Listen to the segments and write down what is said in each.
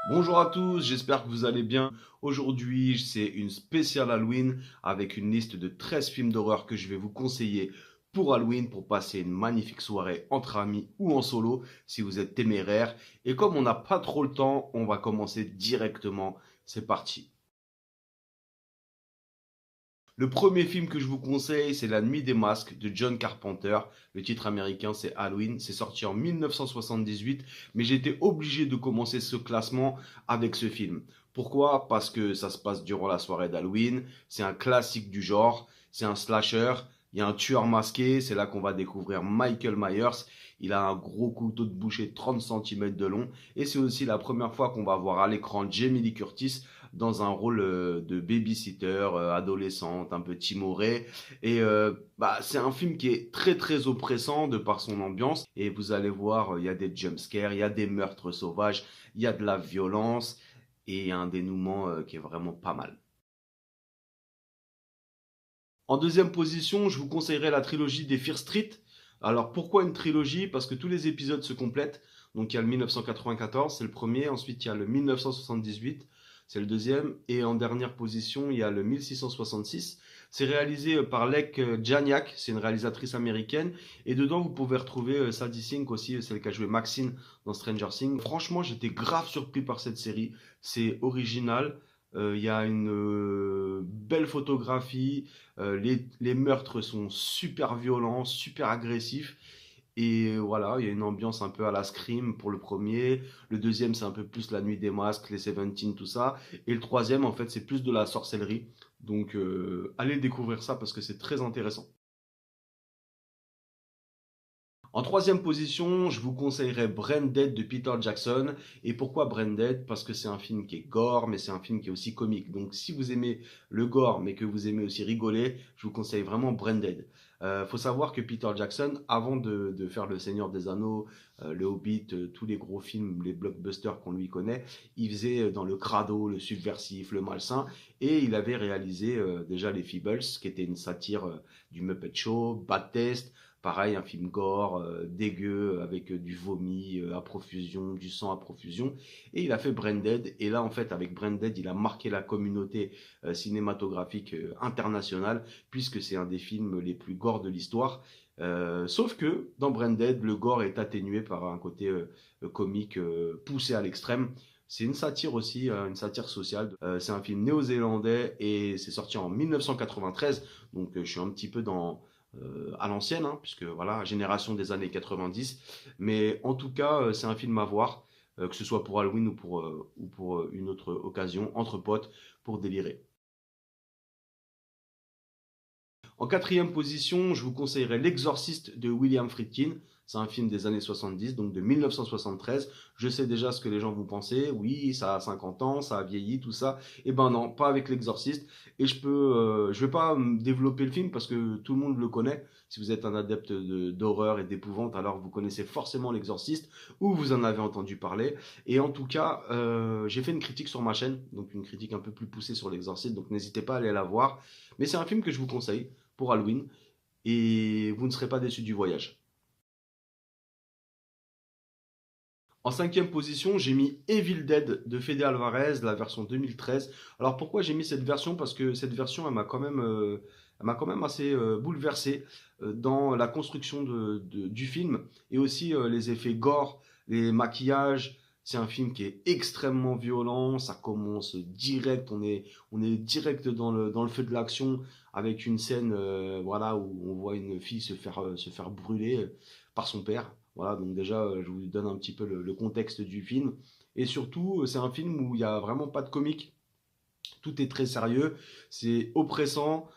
Bonjour à tous, j'espère que vous allez bien. Aujourd'hui, c'est une spéciale Halloween avec une liste de 13 films d'horreur que je vais vous conseiller pour Halloween pour passer une magnifique soirée entre amis ou en solo si vous êtes téméraire. Et comme on n'a pas trop le temps, on va commencer directement. C'est parti. Le premier film que je vous conseille, c'est La Nuit des Masques de John Carpenter. Le titre américain, c'est Halloween. C'est sorti en 1978, mais j'ai été obligé de commencer ce classement avec ce film. Pourquoi? Parce que ça se passe durant la soirée d'Halloween. C'est un classique du genre. C'est un slasher. Il y a un tueur masqué. C'est là qu'on va découvrir Michael Myers. Il a un gros couteau de boucher de 30 cm de long. Et c'est aussi la première fois qu'on va voir à l'écran Jamie Lee Curtis dans un rôle de babysitter, adolescente, un peu timorée. Et c'est un film qui est très très oppressant de par son ambiance. Et vous allez voir, il y a des jumpscares, il y a des meurtres sauvages, il y a de la violence et un dénouement qui est vraiment pas mal. En deuxième position, je vous conseillerais la trilogie des Fear Street. Alors pourquoi une trilogie? Parce que tous les épisodes se complètent. Donc il y a le 1994, c'est le premier. Ensuite il y a le 1978, c'est le deuxième. Et en dernière position, il y a le 1666. C'est réalisé par Lek Janiak, c'est une réalisatrice américaine. Et dedans, vous pouvez retrouver Sadie Sink aussi, celle qui a joué Maxine dans Stranger Things. Franchement, j'étais grave surpris par cette série. C'est original. Il y a une belle photographie. Les meurtres sont super violents, super agressifs. Et voilà, il y a une ambiance un peu à la Scream pour le premier. Le deuxième, c'est un peu plus la nuit des masques, les Seventeen, tout ça. Et le troisième, en fait, c'est plus de la sorcellerie. Donc, allez découvrir ça parce que c'est très intéressant. En troisième position, je vous conseillerais Branded de Peter Jackson. Et pourquoi Branded? Parce que c'est un film qui est gore, mais c'est un film qui est aussi comique. Donc si vous aimez le gore, mais que vous aimez aussi rigoler, je vous conseille vraiment Branded. Faut savoir que Peter Jackson, avant de faire Le Seigneur des Anneaux, Le Hobbit, tous les gros films, les blockbusters qu'on lui connaît, il faisait dans le crado, le subversif, le malsain, et il avait réalisé déjà Les Feebles, qui était une satire du Muppet Show, Bad Taste. Pareil, un film gore, dégueu, avec du vomi à profusion, du sang à profusion. Et il a fait Branded. Et là, en fait, avec Branded, il a marqué la communauté cinématographique internationale, puisque c'est un des films les plus gore de l'histoire. Sauf que dans Branded, le gore est atténué par un côté comique poussé à l'extrême. C'est une satire aussi, une satire sociale. C'est un film néo-zélandais et c'est sorti en 1993. Donc je suis un petit peu à l'ancienne, hein, puisque voilà, génération des années 90. Mais en tout cas, c'est un film à voir, que ce soit pour Halloween ou pour une autre occasion, entre potes, pour délirer. En quatrième position, je vous conseillerais L'Exorciste de William Friedkin. C'est un film des années 70, donc de 1973. Je sais déjà ce que les gens vont penser. Oui, ça a 50 ans, ça a vieilli, tout ça. Eh ben non, pas avec L'Exorciste. Et je vais pas développer le film parce que tout le monde le connaît. Si vous êtes un adepte d'horreur et d'épouvante, alors vous connaissez forcément L'Exorciste ou vous en avez entendu parler. Et en tout cas, j'ai fait une critique sur ma chaîne, donc une critique un peu plus poussée sur L'Exorciste. Donc n'hésitez pas à aller la voir. Mais c'est un film que je vous conseille pour Halloween et vous ne serez pas déçus du voyage. En cinquième position, j'ai mis Evil Dead de Fede Alvarez, la version 2013. Alors pourquoi j'ai mis cette version? Parce que cette version, elle m'a quand même assez bouleversé dans la construction du film et aussi les effets gore, les maquillages. C'est un film qui est extrêmement violent, ça commence direct, on est direct dans le feu de l'action avec une scène voilà, où on voit une fille se faire brûler par son père. Voilà, donc déjà, je vous donne un petit peu le contexte du film. Et surtout, c'est un film où il n'y a vraiment pas de comique. Tout est très sérieux, c'est oppressant,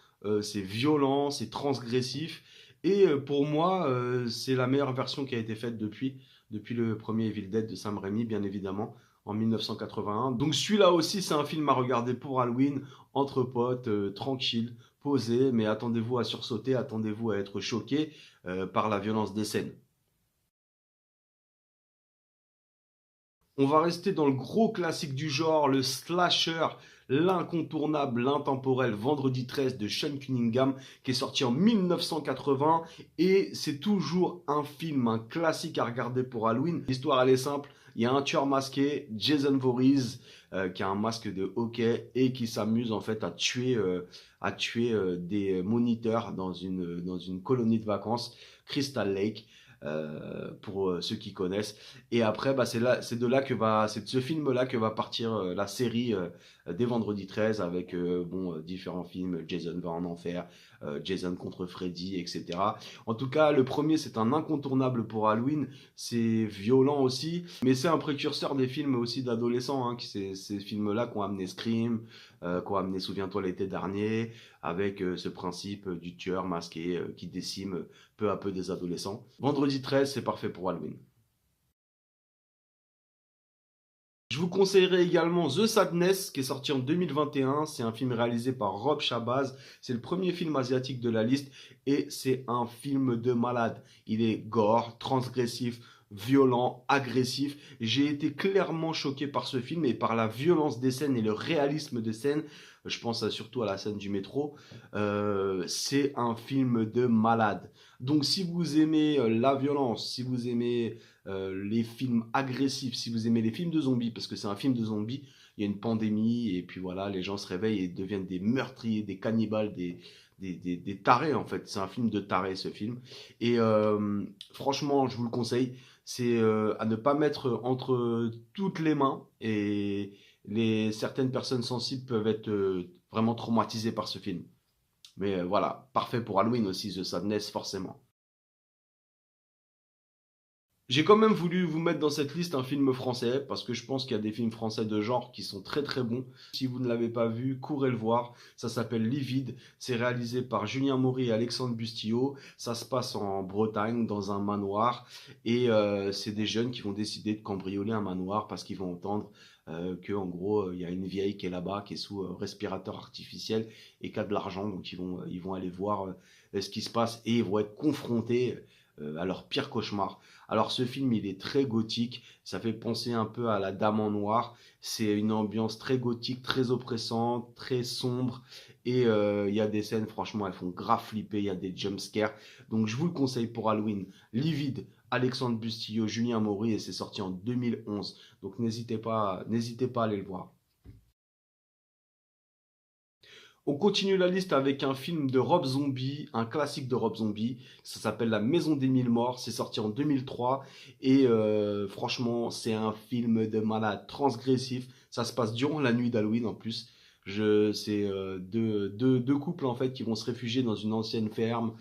c'est violent, c'est transgressif. Et pour moi, c'est la meilleure version qui a été faite depuis le premier Evil Dead de Sam Raimi, bien évidemment, en 1981. Donc celui-là aussi, c'est un film à regarder pour Halloween, entre potes, tranquille, posé, mais attendez-vous à sursauter, attendez-vous à être choqué par la violence des scènes. On va rester dans le gros classique du genre, le slasher, l'incontournable, l'intemporel Vendredi 13 de Sean Cunningham, qui est sorti en 1980. Et c'est toujours un film, un classique à regarder pour Halloween. L'histoire, elle est simple. Il y a un tueur masqué, Jason Voorhees, qui a un masque de hockey et qui s'amuse en fait à tuer des moniteurs dans une colonie de vacances, Crystal Lake. Pour ceux qui connaissent. Et après, bah, c'est de ce film-là que va partir la série des Vendredi 13 avec différents films, Jason va en enfer, Jason contre Freddy, etc. En tout cas, le premier, c'est un incontournable pour Halloween. C'est violent aussi, mais c'est un précurseur des films aussi d'adolescents. Hein, ces films-là qui ont amené Scream, qui ont amené Souviens-toi l'été dernier, avec ce principe du tueur masqué qui décime peu à peu des adolescents. Vendredi 13, c'est parfait pour Halloween. Je vous conseillerais également The Sadness, qui est sorti en 2021. C'est un film réalisé par Rob Shabazz. C'est le premier film asiatique de la liste et c'est un film de malade. Il est gore, transgressif, violent, agressif. J'ai été clairement choqué par ce film et par la violence des scènes et le réalisme des scènes. Je pense surtout à la scène du métro. C'est un film de malade. Donc si vous aimez la violence, si vous aimez les films agressifs, si vous aimez les films de zombies, parce que c'est un film de zombies, il y a une pandémie, et puis voilà, les gens se réveillent et deviennent des meurtriers, des cannibales, des tarés en fait. C'est un film de tarés ce film. Et franchement, je vous le conseille, c'est à ne pas mettre entre toutes les mains, et certaines personnes sensibles peuvent être vraiment traumatisées par ce film. Mais voilà, parfait pour Halloween aussi, The Sadness, forcément. J'ai quand même voulu vous mettre dans cette liste un film français parce que je pense qu'il y a des films français de genre qui sont très très bons. Si vous ne l'avez pas vu, courez le voir. Ça s'appelle Livide. C'est réalisé par Julien Maury et Alexandre Bustillo. Ça se passe en Bretagne dans un manoir et c'est des jeunes qui vont décider de cambrioler un manoir parce qu'ils vont entendre que en gros il y a une vieille qui est là-bas qui est sous respirateur artificiel et qui a de l'argent, donc ils vont aller voir ce qui se passe et ils vont être confrontés à leur pire cauchemar. Alors ce film, il est très gothique, ça fait penser un peu à La Dame en Noir. C'est une ambiance très gothique, très oppressante, très sombre. Et il y a des scènes, franchement, elles font grave flipper, il y a des jumpscares. Donc je vous le conseille pour Halloween. Livide, Alexandre Bustillo, Julien Maury, et c'est sorti en 2011. Donc n'hésitez pas à aller le voir. On continue la liste avec un film de Rob Zombie, un classique de Rob Zombie. Ça s'appelle La Maison des Mille Morts. C'est sorti en 2003. Et franchement, c'est un film de malade transgressif. Ça se passe durant la nuit d'Halloween en plus. C'est deux couples en fait qui vont se réfugier dans une ancienne ferme.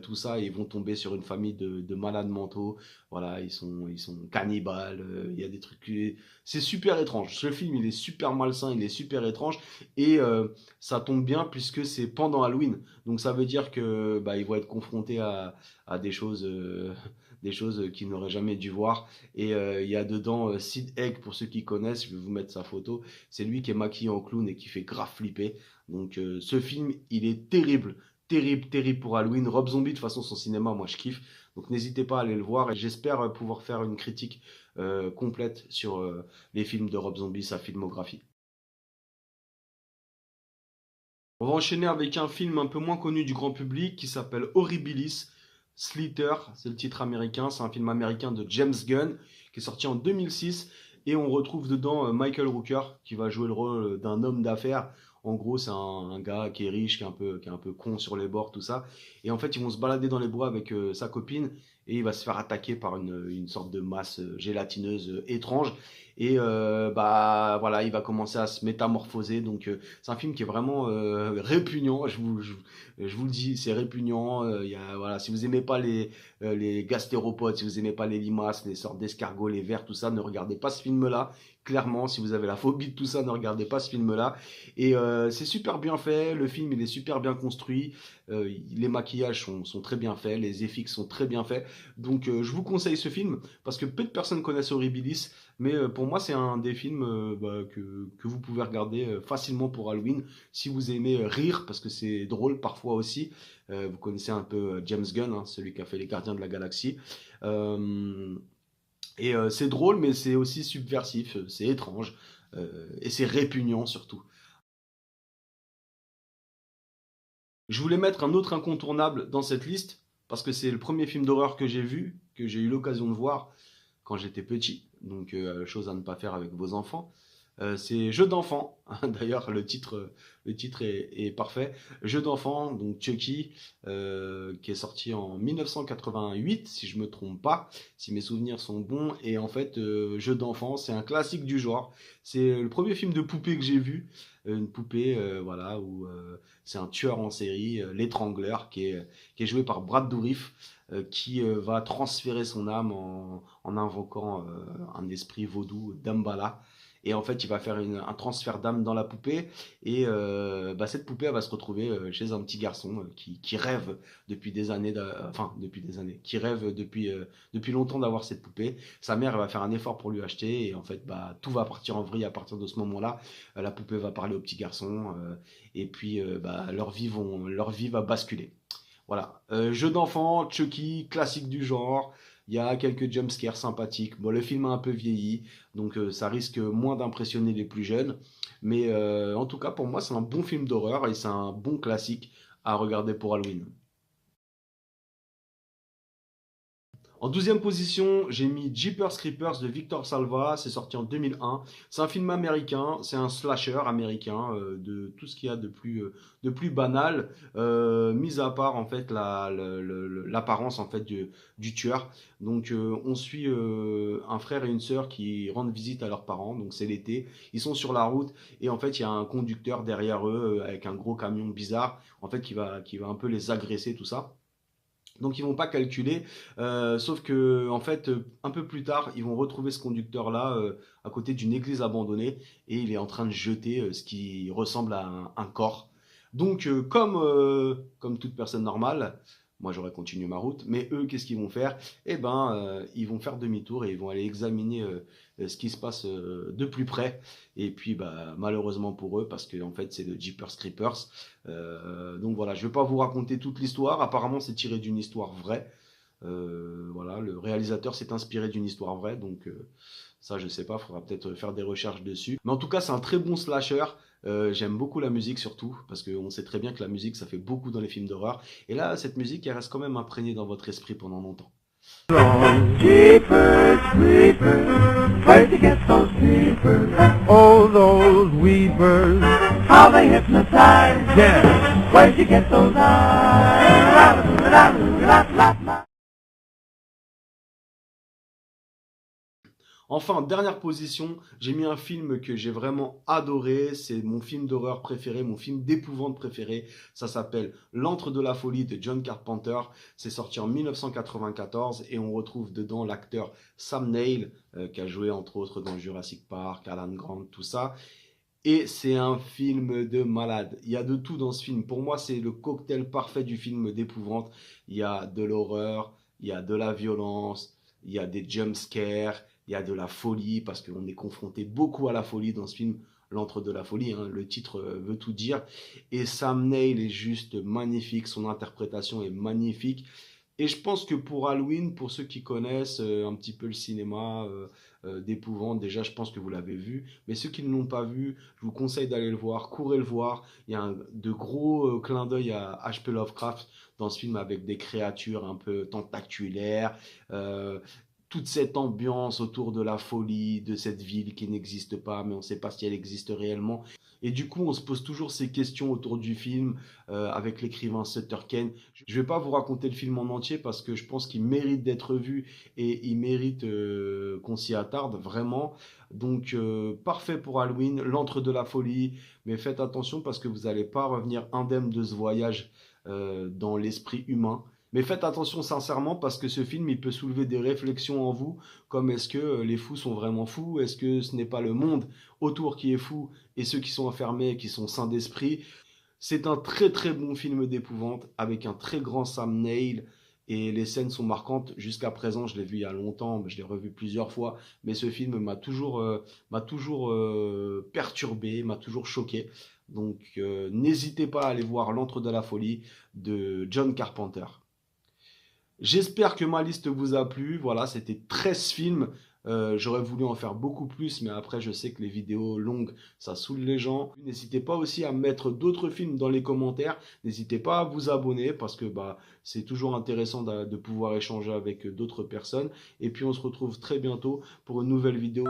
Tout ça, et ils vont tomber sur une famille de malades mentaux. Voilà, ils sont cannibales. Il y a des trucs. C'est super étrange. Ce film, il est super malsain, il est super étrange. Et ça tombe bien puisque c'est pendant Halloween. Donc ça veut dire que bah, ils vont être confrontés à des choses qu'ils n'auraient jamais dû voir. Et il y a dedans Sid Haig, pour ceux qui connaissent, je vais vous mettre sa photo. C'est lui qui est maquillé en clown et qui fait grave flipper. Donc ce film, il est terrible. Terrible, terrible pour Halloween. Rob Zombie, de toute façon, son cinéma, moi je kiffe. Donc n'hésitez pas à aller le voir et j'espère pouvoir faire une critique complète sur les films de Rob Zombie, sa filmographie. On va enchaîner avec un film un peu moins connu du grand public qui s'appelle Horribilis. Slither, c'est le titre américain. C'est un film américain de James Gunn qui est sorti en 2006. Et on retrouve dedans Michael Rooker qui va jouer le rôle d'un homme d'affaires. En gros, c'est un gars qui est riche, qui est un peu con sur les bords, tout ça. Et en fait, ils vont se balader dans les bois avec sa copine et il va se faire attaquer par une sorte de masse gélatineuse étrange. Et bah voilà, il va commencer à se métamorphoser. Donc c'est un film qui est vraiment répugnant. Je vous le dis, c'est répugnant. Voilà, si vous aimez pas les gastéropodes, si vous aimez pas les limaces, les sortes d'escargots, les vers, tout ça, ne regardez pas ce film-là. Clairement, si vous avez la phobie de tout ça, ne regardez pas ce film-là. Et c'est super bien fait. Le film, il est super bien construit. Les maquillages sont très bien faits. Les FX sont très bien faits. Donc je vous conseille ce film parce que peu de personnes connaissent Horribilis. Mais pour moi, c'est un des films que vous pouvez regarder facilement pour Halloween. Si vous aimez rire, parce que c'est drôle parfois aussi. Vous connaissez un peu James Gunn, hein, celui qui a fait Les Gardiens de la Galaxie. Euh, et c'est drôle, mais c'est aussi subversif, c'est étrange. Et c'est répugnant surtout. Je voulais mettre un autre incontournable dans cette liste, parce que c'est le premier film d'horreur que j'ai vu, que j'ai eu l'occasion de voir quand j'étais petit. donc chose à ne pas faire avec vos enfants. C'est Jeu d'enfant. D'ailleurs, le titre est parfait. Jeu d'enfant, donc Chucky, qui est sorti en 1988, si je me trompe pas, si mes souvenirs sont bons. Et en fait, Jeu d'enfant, c'est un classique du genre. C'est le premier film de poupée que j'ai vu. Une poupée, voilà, où c'est un tueur en série, l'étrangleur, qui est joué par Brad Dourif, qui va transférer son âme en invoquant un esprit vaudou, Dambala. Et en fait, il va faire un transfert d'âme dans la poupée. Et bah, cette poupée, elle va se retrouver chez un petit garçon qui rêve depuis des années, enfin depuis des années, qui rêve depuis longtemps d'avoir cette poupée. Sa mère, elle va faire un effort pour lui acheter. Et en fait, bah, tout va partir en vrille à partir de ce moment-là. La poupée va parler au petit garçon. Et puis, bah, leur vie va basculer. Voilà. Jeu d'enfant, Chucky, classique du genre. Il y a quelques jumpscares sympathiques. Bon, le film a un peu vieilli, donc ça risque moins d'impressionner les plus jeunes. Mais en tout cas, pour moi, c'est un bon film d'horreur et c'est un bon classique à regarder pour Halloween. En douzième position, j'ai mis Jeepers Creepers de Victor Salva. C'est sorti en 2001. C'est un film américain. C'est un slasher américain de tout ce qu'il y a de plus banal, mis à part en fait l'apparence en fait du tueur. Donc on suit un frère et une sœur qui rendent visite à leurs parents. Donc c'est l'été. Ils sont sur la route et en fait il y a un conducteur derrière eux avec un gros camion bizarre en fait qui va un peu les agresser tout ça. Donc ils vont pas calculer, sauf que en fait un peu plus tard ils vont retrouver ce conducteur là à côté d'une église abandonnée et il est en train de jeter ce qui ressemble à un corps. Donc comme toute personne normale, moi j'aurais continué ma route, mais eux qu'est-ce qu'ils vont faire? Eh ben ils vont faire demi-tour et ils vont aller examiner ce qui se passe de plus près. Et puis bah malheureusement pour eux parce que en fait c'est le Jeepers Creepers. Donc voilà, je vais pas vous raconter toute l'histoire. Apparemment, c'est tiré d'une histoire vraie. Voilà, le réalisateur s'est inspiré d'une histoire vraie, donc ça, je sais pas, faudra peut-être faire des recherches dessus. Mais en tout cas, c'est un très bon slasher. J'aime beaucoup la musique surtout, parce qu'on sait très bien que la musique, ça fait beaucoup dans les films d'horreur. Et là, cette musique, elle reste quand même imprégnée dans votre esprit pendant longtemps. Jeepers, creepers, where'd you get those creepers? Oh, those weepers, how they hypnotize. Yeah, where'd you get those eyes? Enfin, dernière position, j'ai mis un film que j'ai vraiment adoré. C'est mon film d'horreur préféré, mon film d'épouvante préféré. Ça s'appelle L'Antre de la folie de John Carpenter. C'est sorti en 1994 et on retrouve dedans l'acteur Sam Neill, qui a joué entre autres dans Jurassic Park, Alan Grant, tout ça. Et c'est un film de malade. Il y a de tout dans ce film. Pour moi, c'est le cocktail parfait du film d'épouvante. Il y a de l'horreur, il y a de la violence, il y a des jump scares, il y a de la folie, parce qu'on est confronté beaucoup à la folie dans ce film, L'Antre de la folie, hein, le titre veut tout dire. Et Sam Neill est juste magnifique, son interprétation est magnifique. Et je pense que pour Halloween, pour ceux qui connaissent un petit peu le cinéma d'épouvante, déjà je pense que vous l'avez vu. Mais ceux qui ne l'ont pas vu, je vous conseille d'aller le voir, courez le voir. Il y a de gros clins d'œil à H.P. Lovecraft dans ce film avec des créatures un peu tentaculaires. Euh, Toute cette ambiance autour de la folie, de cette ville qui n'existe pas, mais on ne sait pas si elle existe réellement. Et du coup, on se pose toujours ces questions autour du film avec l'écrivain Sutter Kane. Je ne vais pas vous raconter le film en entier parce que je pense qu'il mérite d'être vu et il mérite qu'on s'y attarde vraiment. Donc, parfait pour Halloween, l'antre de la folie. Mais faites attention parce que vous n'allez pas revenir indemne de ce voyage dans l'esprit humain. Mais faites attention sincèrement parce que ce film, il peut soulever des réflexions en vous, comme est-ce que les fous sont vraiment fous? Est-ce que ce n'est pas le monde autour qui est fou et ceux qui sont enfermés, qui sont sains d'esprit? C'est un très très bon film d'épouvante avec un très grand Sam Neill et les scènes sont marquantes. Jusqu'à présent, je l'ai vu il y a longtemps, je l'ai revu plusieurs fois, mais ce film m'a toujours perturbé, m'a toujours choqué. Donc n'hésitez pas à aller voir L'Antre de la folie de John Carpenter. J'espère que ma liste vous a plu. Voilà, c'était 13 films J'aurais voulu en faire beaucoup plus, mais après je sais que les vidéos longues, ça saoule les gens. N'hésitez pas aussi à mettre d'autres films dans les commentaires. N'hésitez pas à vous abonner parce que bah, c'est toujours intéressant de pouvoir échanger avec d'autres personnes. Et puis on se retrouve très bientôt pour une nouvelle vidéo.